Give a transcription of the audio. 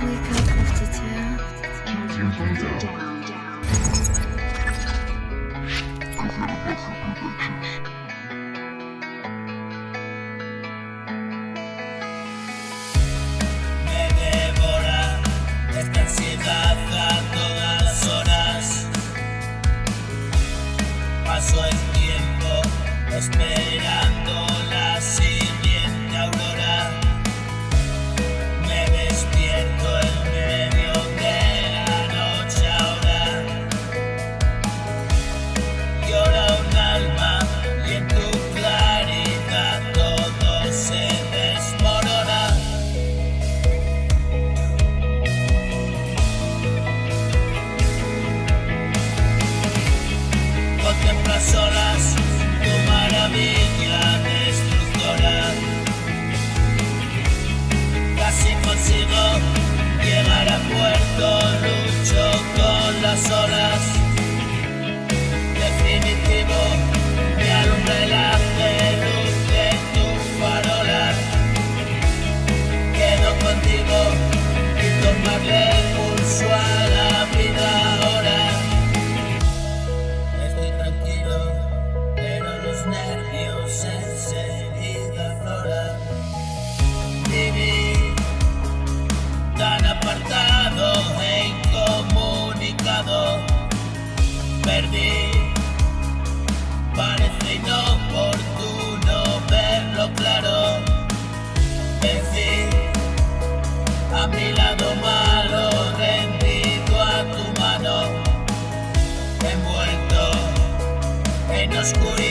Wake up after two. Me devora esta ansiedad a todas las horas. Paso el tiempo esperando la siguiente aurora. Me despierto en medio de la noche ahora. Llora un alma y en tu claridad todo se desmorona. Contempla a solas tu maravilla destructora. Casi consigo llegar a puerto, lucho con las olas. Definitivo, me alumbra el haz de luz de tu farola. Quedo contigo y tomarle el pulso a la vida ahora. Estoy tranquilo, pero los nervios enseguida afloran. Viví tan apartado e incomunicado. Perdí, parece inoportuno verlo claro. Vencí a mi lado malo, rendido a tu mano, envuelto en oscuridad.